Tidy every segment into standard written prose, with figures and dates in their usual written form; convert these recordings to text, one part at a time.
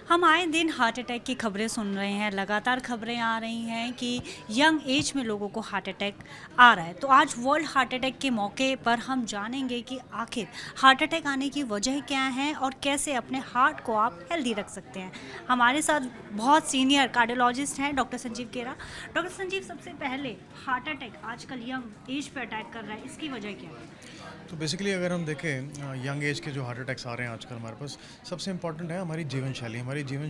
हम आए दिन हार्ट अटैक की खबरें सुन रहे हैं। लगातार खबरें आ रही हैं कि यंग एज में लोगों को हार्ट अटैक आ रहा है। तो आज वर्ल्ड हार्ट अटैक के मौके पर हम जानेंगे कि आखिर हार्ट अटैक आने की वजह क्या है और कैसे अपने हार्ट को आप हेल्दी रख सकते हैं। हमारे साथ बहुत सीनियर कार्डियोलॉजिस्ट हैं डॉक्टर संजीव केरा। डॉक्टर संजीव, सबसे पहले हार्ट अटैक आजकल यंग एज पे अटैक कर रहा है, इसकी वजह क्या है? तो बेसिकली अगर हम देखें यंग एज के जो हार्ट अटैक्स आ रहे हैं आजकल हमारे पास, सबसे इंपॉर्टेंट है हमारी जीवन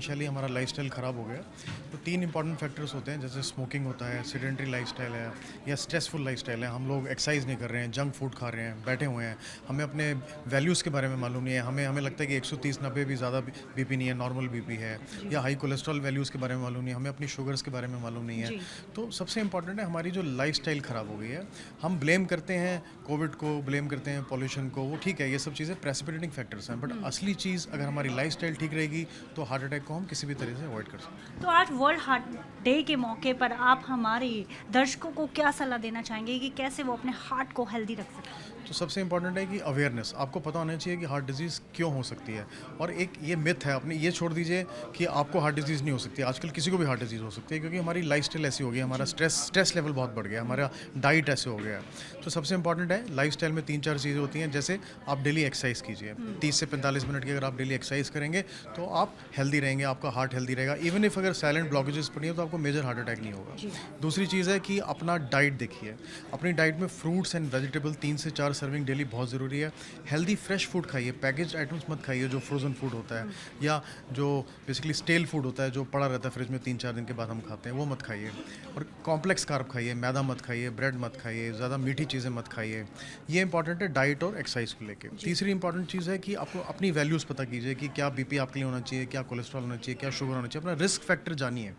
शैली, हमारा लाइफस्टाइल ख़राब हो गया। तो तीन इंपॉर्टेंट फैक्टर्स होते हैं, जैसे स्मोकिंग होता है, सेडेंटरी लाइफस्टाइल है या स्ट्रेसफुल लाइफस्टाइल है। हम लोग एक्सरसाइज नहीं कर रहे हैं, जंक फूड खा रहे हैं, बैठे हुए हैं। हमें अपने वैल्यूज़ के बारे में मालूम नहीं है। हमें हमें लगता है कि 130-90 भी ज़्यादा बीपी नहीं है, नॉर्मल बीपी है। जी। या हाई कोलेस्ट्रॉल वैल्यूज़ के बारे में मालूम नहीं है, हमें अपनी शुगर्स के बारे में मालूम नहीं है। जी। तो सबसे इंपॉर्टेंट है हमारी जो लाइफस्टाइल ख़राब हो गई है। हम ब्लेम करते हैं कोविड को, ब्लेम करते हैं पॉल्यूशन को, वो ठीक है, ये सब चीज़ें प्रेसिपिटेटिंग फैक्टर्स हैं, बट असली चीज़ अगर हमारी लाइफस्टाइल ठीक रहेगी तो हार्ट अटैक को हम किसी भी तरह से अवॉइड कर सकते हैं। तो आज वर्ल्ड हार्ट डे के मौके पर आप हमारे दर्शकों को क्या सलाह देना चाहेंगे कि कैसे वो अपने हार्ट को हेल्दी रख सकते हैं? तो सबसे इंपॉर्टेंट है कि अवेयरनेस, आपको पता होना चाहिए कि हार्ट डिजीज़ क्यों हो सकती है। और एक ये मिथ है, अपने ये छोड़ दीजिए कि आपको हार्ट डिजीज़ नहीं हो सकती। आजकल किसी को भी हार्ट डिजीज़ हो सकती है, क्योंकि हमारी लाइफस्टाइल ऐसी हो गई है, हमारा स्ट्रेस लेवल बहुत बढ़ गया, हमारा डाइट ऐसे हो गया है। तो सबसे इंपॉर्टेंट है लाइफस्टाइल में 3-4 चीज़ें होती हैं, जैसे आप डेली एक्सरसाइज कीजिए। 30 से 45 मिनट की अगर आप डेली एक्सरसाइज करेंगे तो आप हेल्दी रहेंगे, आपका हार्ट हेल्दी रहेगा। इवन इफ अगर साइलेंट ब्लॉकेजेस पड़ी है तो आपको मेजर हार्ट अटैक नहीं होगा। जी। दूसरी चीज़ है कि अपना डाइट देखिए। अपनी डाइट में फ्रूट्स एंड वेजिटेबल 3 से 4 सर्विंग डेली बहुत ज़रूरी है। हेल्दी फ्रेश फूड खाइए, पैकेज आइटम्स मत खाइए जो फ्रोज़न फूड होता है या जो बेसिकली स्टेल फूड होता है, जो पड़ा रहता है फ्रिज में 3-4 दिन के बाद हम खाते हैं, वो मत खाइए। और कॉम्प्लेक्स कार्ब खाइए, मैदा मत खाइए, ब्रेड मत खाइए, ज़्यादा मीठी चीज़ें मत खाइए। ये इंपॉर्टेंट है डाइट और एक्सरसाइज को लेके। जी। तीसरी इंपॉर्टेंट चीज़ है कि आपको अपनी वैल्यूज़ पता कीजिए कि क्या बीपी आपके लिए होना चाहिए, क्या कोलेस्ट्रॉल होना चाहिए, क्या शुगर होना चाहिए, अपना रिस्क फैक्टर जानिए।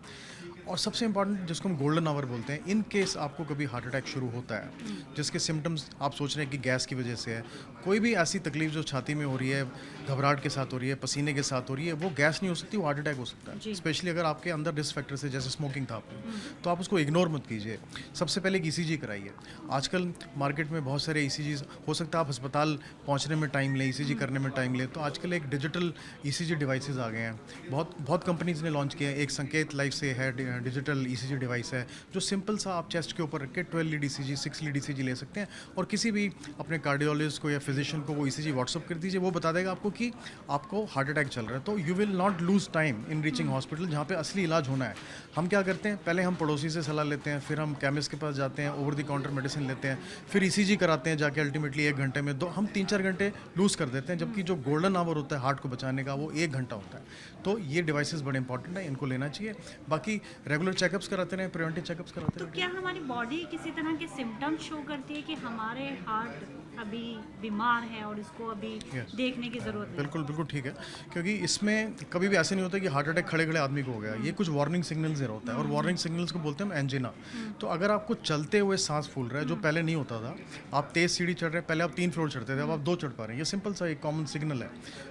और सबसे इंपॉर्टेंट, जिसको हम गोल्डन आवर बोलते हैं, इन केस आपको कभी हार्ट अटैक शुरू होता है, जिसके सिम्टम्स आप सोच रहे हैं कि गैस की वजह से है, कोई भी ऐसी तकलीफ जो छाती में हो रही है, घबराहट के साथ हो रही है, पसीने के साथ हो रही है, वो गैस नहीं हो सकती, वो हार्ट अटैक हो सकता है। जी। स्पेशली अगर आपके अंदर रिस्क फैक्टर से, जैसे स्मोकिंग था आपने, तो आप उसको इग्नोर मत कीजिए। सबसे पहले एक ईसीजी कराइए। आजकल मार्केट में बहुत सारे ईसीजीज, हो सकता है आप अस्पताल पहुंचने में टाइम लें, ईसीजी करने में टाइम लें, तो आजकल एक डिजिटल ईसीजी डिवाइसेस आ गए हैं। बहुत बहुत कंपनीज ने लॉन्च किया है। एक संकेत लाइफ से है, डिजिटल ईसीजी डिवाइस है, जो सिंपल सा आप चेस्ट के ऊपर रख के 12 लीड ईसीजी, 6 लीड ईसीजी ले सकते हैं। और किसी भी अपने कार्डियोलॉजिस्ट को या फिजिशियन को वो ईसीजी व्हाट्सअप कर दीजिए, वो बता देगा आपको कि आपको हार्ट अटैक चल रहा है। तो you will not lose time in reaching hospital, जहाँ पे असली इलाज होना है। हम क्या करते हैं, पहले हम पड़ोसी से सलाह लेते हैं, फिर हम केमिस्ट के पास जाते हैं, ओवर द काउंटर मेडिसिन लेते हैं, फिर ईसीजी कराते हैं जाके, अल्टीमेटली 1 घंटे में दो, हम 3-4 घंटे लूज कर देते हैं, जबकि जो गोल्डन आवर होता है हार्ट को बचाने का, वो 1 घंटा होता है। तो ये डिवाइसेस बड़े इंपॉर्टेंट है, इनको लेना चाहिए। बाकी रेगुलर चेकअप्स कराते रहें, प्रिवेंटिव चेकअप्स कराते तो रहें। क्या हमारी बॉडी किसी तरह के सिम्टम्स शो करती है कि हमारे हार्ट अभी बीमार है और इसको अभी यस, देखने की ज़रूरत है? बिल्कुल बिल्कुल ठीक है। क्योंकि इसमें कभी भी ऐसे नहीं होता कि हार्ट अटैक खड़े खड़े आदमी को हो गया, ये कुछ वार्निंग सिग्नल्स दे रहा होता है, और वार्निंग सिग्नल्स को बोलते हैं हम एंजिना। तो अगर आपको चलते हुए सांस फूल रहा है, जो पहले नहीं होता था, आप तेज सीढ़ी चढ़ रहे हैं, पहले आप 3 फ्लोर चढ़ते थे, अब आप 2 चढ़ पा रहे हैं, ये सिंपल सा एक कॉमन सिग्नल है।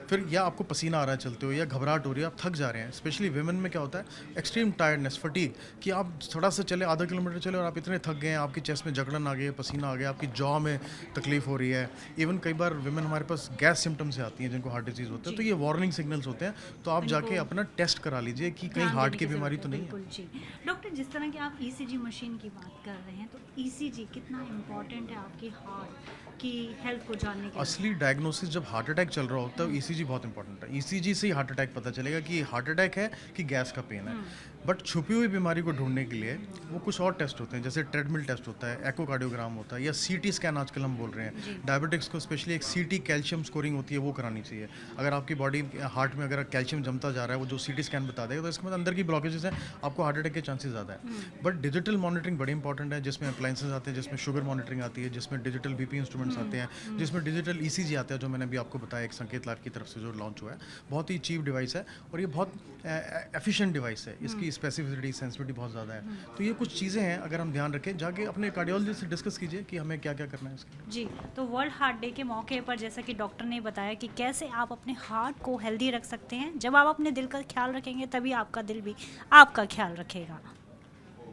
फिर या आपको पसीना आ रहा है चलते हुए, या घबराहट हो रही है, आप थक जा रहे हैं। स्पेशली विमेन में क्या होता है, एक्सट्रीम टायर्डनेस, फटीग, कि आप थोड़ा सा चले, आधा किलोमीटर चले और आप इतने थक गए हैं, आपकी चेस्ट में जकड़न आ गई है, पसीना आ गया, आपकी जॉ में तकलीफ हो रही है। इवन कई बार विमेन हमारे पास गैस सिम्टम्स से आती हैं जिनको हार्ट डिजीज होता है, तो जी। ये वार्निंग सिग्नल्स होते हैं। तो आप जाके इनको अपना टेस्ट करा लीजिए कि कहीं ध्यान हार्ट देने की ज़रूरत बीमारी है, तो नहीं है। बिल्कुल जी। डॉक्टर, जिस तरह की आप ईसीजी मशीन की बात कर रहे हैं, तो ईसीजी कितना इम्पोर्टेंट है आपकी हार्ट की हेल्थ को जानने के लिए? असली डायग्नोसिस जब हार्ट अटैक चल रहा होता है, ईसीजी बहुत इंपॉर्टेंट है। ईसीजी से ही हार्ट अटैक पता चलेगा कि हार्ट अटैक है कि गैस का पेन है। बट छुपी हुई बीमारी को ढूंढने के लिए वो कुछ और टेस्ट होते हैं, जैसे ट्रेडमिल टेस्ट होता है, एकोकार्डियोग्राम होता है, या सीटी स्कैन आजकल हम बोल रहे जी। हैं। डायबिटिक्स को स्पेशली एक सीटी कैल्शियम स्कोरिंग होती है, वो करानी चाहिए। अगर आपकी बॉडी हार्ट में अगर कैल्शियम जमता जा रहा है, वो जो सीटी स्कैन बता देगा, तो इसके मतलब अंदर की ब्लॉकेजेस हैं, आपको हार्ट अटैक के चांसेस ज़्यादा है। बट डिजिटल मॉनिटरिंग बड़ी इंपॉर्टेंट है, जिसमें अप्लाइंसेस आते हैं, जिसमें शुगर मॉनिटरिंग आती है, जिसमें डिजिटल बीपी इंस्ट्रूमेंट्स आते हैं, जिसमें डिजिटल ईसीजी आता है, जो मैंने अभी आपको बताया, एक संकेत लैब की तरफ से जो लॉन्च हुआ है। बहुत ही चीप डिवाइस है और ये बहुत एफिशिएंट डिवाइस है, इसकी स्पेसिफिसिटी, सेंसिटिविटी बहुत ज़्यादा है। तो ये कुछ चीज़ें हैं, अगर हम ध्यान रखें, जाके अपने कार्डियोलॉजिस्ट से डिस्कस कीजिए कि हमें क्या क्या करना है इसके लिए। जी। तो वर्ल्ड हार्ट डे के मौके पर जैसा कि डॉक्टर ने बताया कि कैसे आप अपने हार्ट को हेल्दी रख सकते हैं, जब आप अपने दिल का ख्याल रखेंगे तभी आपका दिल भी आपका ख्याल रखेगा।